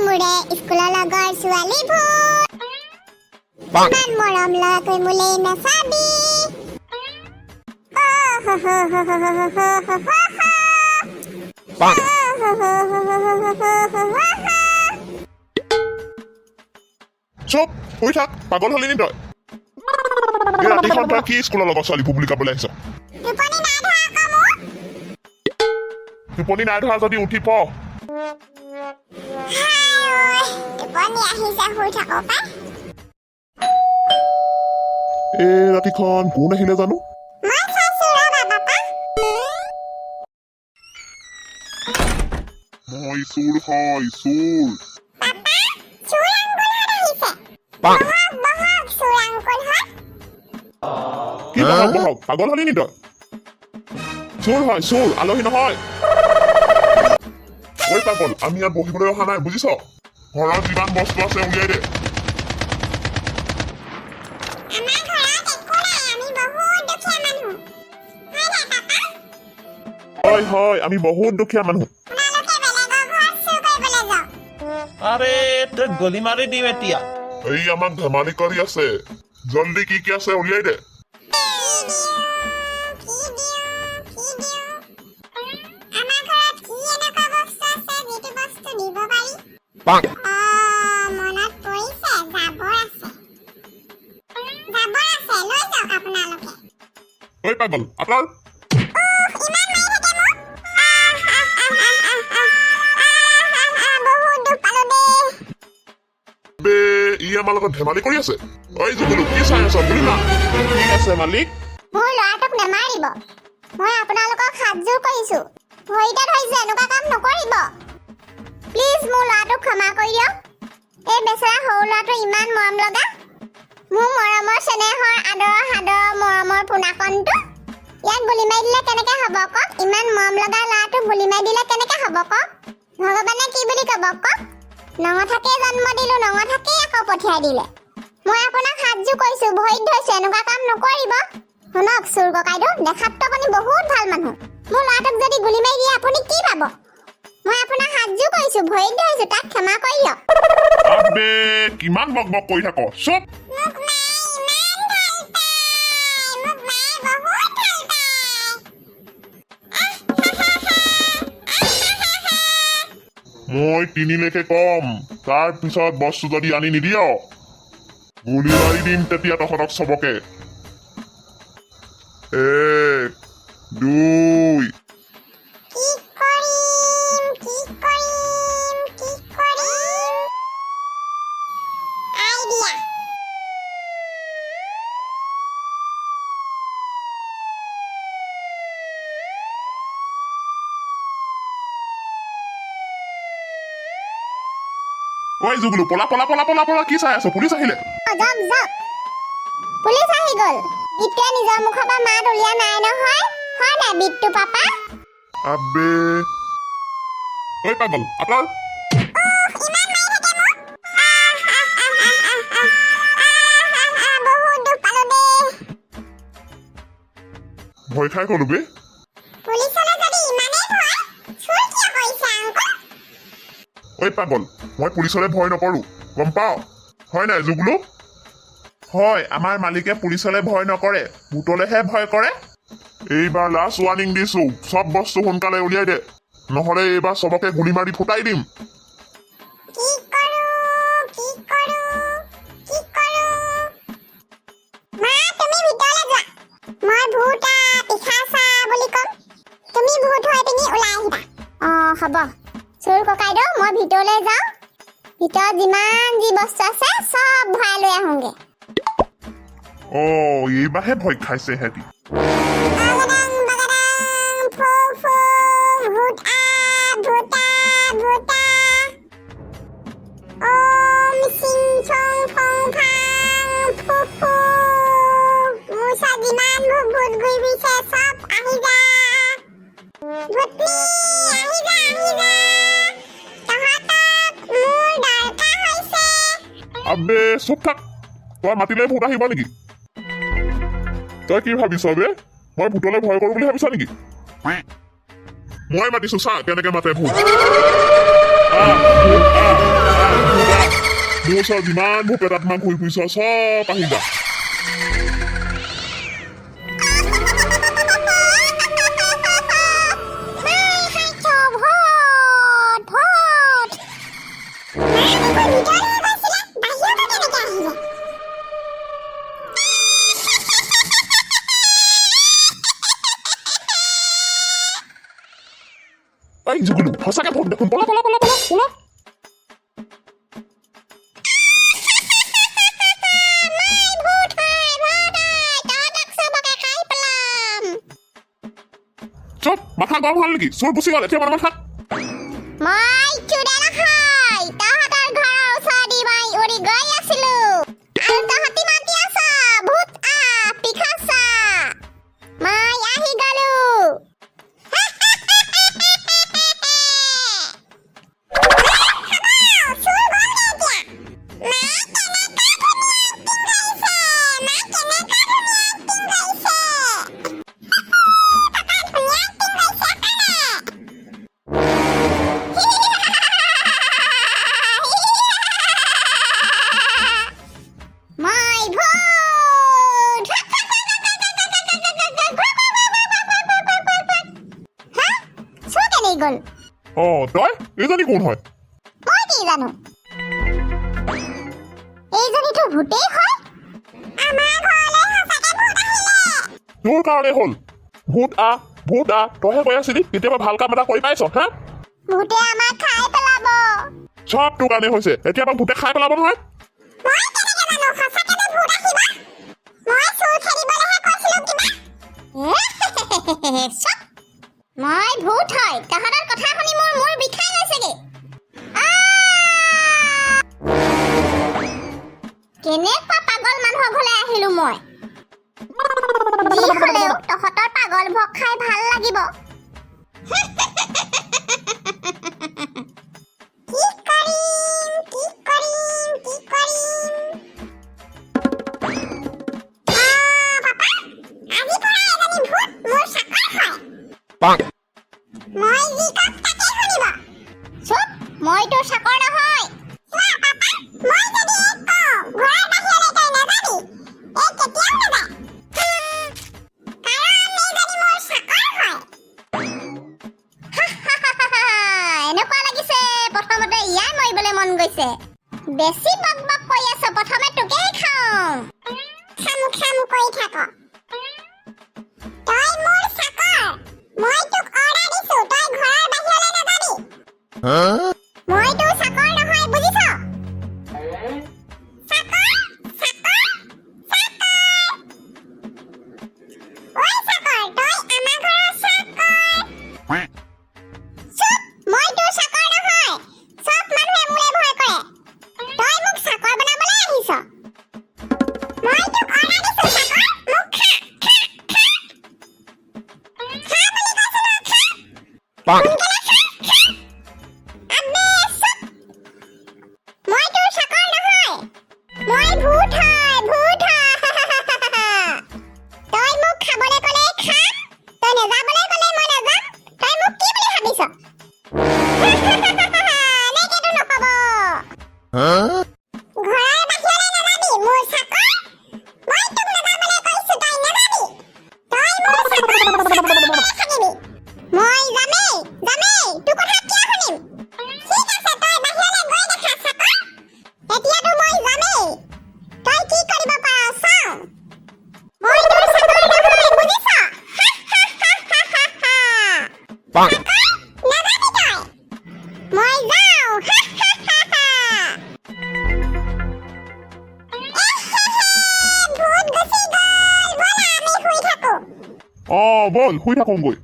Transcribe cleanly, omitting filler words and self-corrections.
মুৰে স্কুলৰ লগৰ ছোৱালীবোৰ ইমান মৰম লগাকৈ মোলে নাচাবি চুপ শুই থাক পাগল হলি নি তই এই ৰাতিখন তই কি স্কুলৰ লগৰ ছোৱালীবোৰ বুলি ক'বলৈ আহিছ টোপনি নাই ধৰা যদি উঠি প এই ৰাতিখন কোন আহিলে জানো মই চোৰ হয় চোৰ কি বহক বহক পাগল হলি নি তই চোৰ হয় চোৰ আলহী নহয় ঐ পাগল আমি ইয়াত বহিবলৈ অহা নাই বুজিছ ঘৰত যিমান বস্তু আছে উলিয়াই দে হয় হয় আমি বহুত দুখীয়া মানুহ আরে তো গলি মারি দিম এতিয়া এই আমাক ধেমালি কৰি আছে জলদি কি কি আছে উলিয়াই দে ঐ পাগল আপোনাৰ ই আমাৰ লগত ধেমালি কৰি আছে ঐ জুগুলু কি চাই আছ বুলি না কি আছে মালিক মোৰ ল'ৰাটোক নেমাৰিব মই আপোনালোকক হাতযোৰ কৰিছো ভৰিতে ধৰিছে এনেকুৱা কাম নকৰিব প্লিজ মোৰ ল'ৰাটোক ক্ষমা কৰি দিয়ক এই বেচেৰা সৰু ল'ৰাটো ইমান মৰম লগা মোৰ মৰমৰ চেনেহৰ আদৰৰ সাদৰৰ মৰমৰ পোনাকণটো ইয়াক গুলি মাৰি দিলে কেনেকে হ'ব কওক ইমান মৰম লগা ল'ৰাটোক গুলি মাৰি দিলে কেনেকে হ'ব কওক ভগৱানে কি বুলি ক'ব কওক নঙঠাকেই জন্ম দিলো নঙঠাকেই আকৌ পঠিয়াই দিলে মই আপোনাক হাতযোৰ কৰিছো ভৰিত ধৰিছো এনেকুৱা কাম নকৰিব শুনক চোৰ ককাইদেউ দেখাততো আপুনি বহুত ভাল মানুহ মোৰ ল'ৰাটোক যদি গুলি মাৰি দিয়ে আপুনি কি পাব মই আপোনাক হাতযোৰ কৰিছো ভৰিত ধৰিছো তাক ক্ষমা কৰি দিয়ক আবে কিমান বকবক কৰি থাক চুপ মই তিনিলৈকে কম তাৰ পিছত বস্তু যদি আনি নিদিয় গুলি মাৰি দিম তেতিয়া তহঁতক চবকে 1 2 ঐ জুগুলু পলা পলা পলা পলা পলা কি চাই আছো পুলিচ আহিলে পুলিচ আহি গ'ল বিটুৱে নিজৰ মুখৰ পৰা মাত উলিয়া নাই নহয় হয় নাই বিট্টু পাপা আবে ঐ পাগল আপোনাৰ ভয় খাই গলো বে ঐ পাগল মই পুলিচলৈ ভয় নকৰো গম পাও হয় নাই জুগুলু হয় আমাৰ মালিকে পুলিচলৈ ভয় নকৰে ভূতলৈহে ভয় কৰে এইবাৰ লাষ্ট ৱাৰ্নিং দিছো সব বস্তু সোনকালে উলিয়াই দে নহলে এইবাৰ সবকে গুলি মাৰি ফুটাই দিম হ'ব চোৰ ককাইদেউ মই ভিতৰলৈ যাওঁ ভিতৰত যিমান যি বস্তু আছে সব ভৰাই লৈ আহোঁগে এইবাৰহে ভয় খাইছে হেতি আবে চুপ থাক তই মাতিলে ভূত আহিব নেকি তই কি ভাবিছ বে মই ভূতলৈ ভয় কৰো বুলি ভাবিছ নেকি মই মাতিছো চা কেনেকে মাতে ভূত ওচৰত যিমান ভূত প্ৰেতাত্মা ঘূৰি ফুৰিছ চব আহি যা এই জুগুলো সঁচাকে ভূত দেখোন পলা পলা পলা পলা পলা চুপ মাথা গৰম হ'ল নেকি চোৰ গুচি গ'ল এতিয়া মাথা মই চুৰে নহয় তহঁতৰ ঘৰৰ ওচৰেদি মই উৰি গৈ আছিলো আৰু তহঁতি মাতি আছা ভূত পিখাচা মই আহি গলো গল অ তই এইজনী কোন হয় মই কি জানো এইজনীতো ভূতেই হয় আমাৰ ঘৰলৈ সঁচাকে ভূত আহিলে তোৰ কাৰণে হ'ল ভূত তইহে কৈ আছিলি কেতিয়াবা ভাল কাম এটা কৰি পাইছ হা ভূতে আমাক খাই পেলাব চব তোৰ কাৰণে হৈছে এতিয়া আমাক ভূতে খাই পেলাব নহয় মই কেনেকে জানো সঁচাকে ভূত আহিব মই চোৰ খেলিবলৈহে কৈছিলো কিবা মই ভূত হয় তহঁতৰ কথা শুনি মোৰ বিষাই গৈছেগে কেনেকুৱা পাগল মানুহৰ ঘৰলৈ আহিলো মই যি হ'লেও তহঁতৰ পাগল ভক খাই ভাল লাগিব কি কৰিম মই যি কাম তাকে শুনিব চুপ মই তোৰ চাকৰ নহয় মই যদি এক কওঁ ঘৰৰ বাহিৰলৈ তই নাযাবি এই কেতিয়াও নাযায় কাৰণ এইজনী মোৰ চাকৰ হয় এনেকুৱা লাগিছে প্ৰথমতে ইয়াই মৰিবলৈ মন গৈছে বেছি বক বক কৰি আছ প্ৰথমে তোকেই খাওঁ খাম কৰি থাক তই মোৰ চাকৰ মই তোক অৰ্ডাৰ দিছো তই ঘৰৰ বাহিৰলৈ নাযাবি মই তোৰ চাকৰ নহয় বুজিছ চাকৰ ঐ চাকৰ তই আমাৰ ঘৰৰ চাকৰ চুপ মই তোৰ চাকৰ নহয় চব মানুহে মোলে ভয় কৰে তই মোক চাকৰ বনাবলৈ আহিছ মই তোক অৰ্ডাৰ দিছো চাকৰ মোক খা মই তোৰ চাকৰ নহয় মই ভূত হয় তই মোক খাবলৈ ক'লে খাম তই নেযাবলৈ ক'লে মই নাযাম তই মোক কি বুলি ভাবিছ এনেকেতো নহ'ব ঘৰৰ বাহিৰলৈ নাযাবি মোৰ চাকৰ মই তোক নাযাবলৈ কৈছো তই নাযাবি তই মোৰ চাকৰ থাকিবি মই যামেই তোৰ কথা কিয় শুনিম ঠিক আছে তই বাহিৰলৈ গৈ দেখা চাকৰ এতিয়াতো মই যামেই তই কি কৰিব পাৰ চাওঁ মই তোৰ চাকৰ নহয় বুজিছ নাযাবি তই মই যাওঁ ভূত গুচি গ'ল ব'লা আমি শুই থাকো অ বল শুই থাকোঁগৈ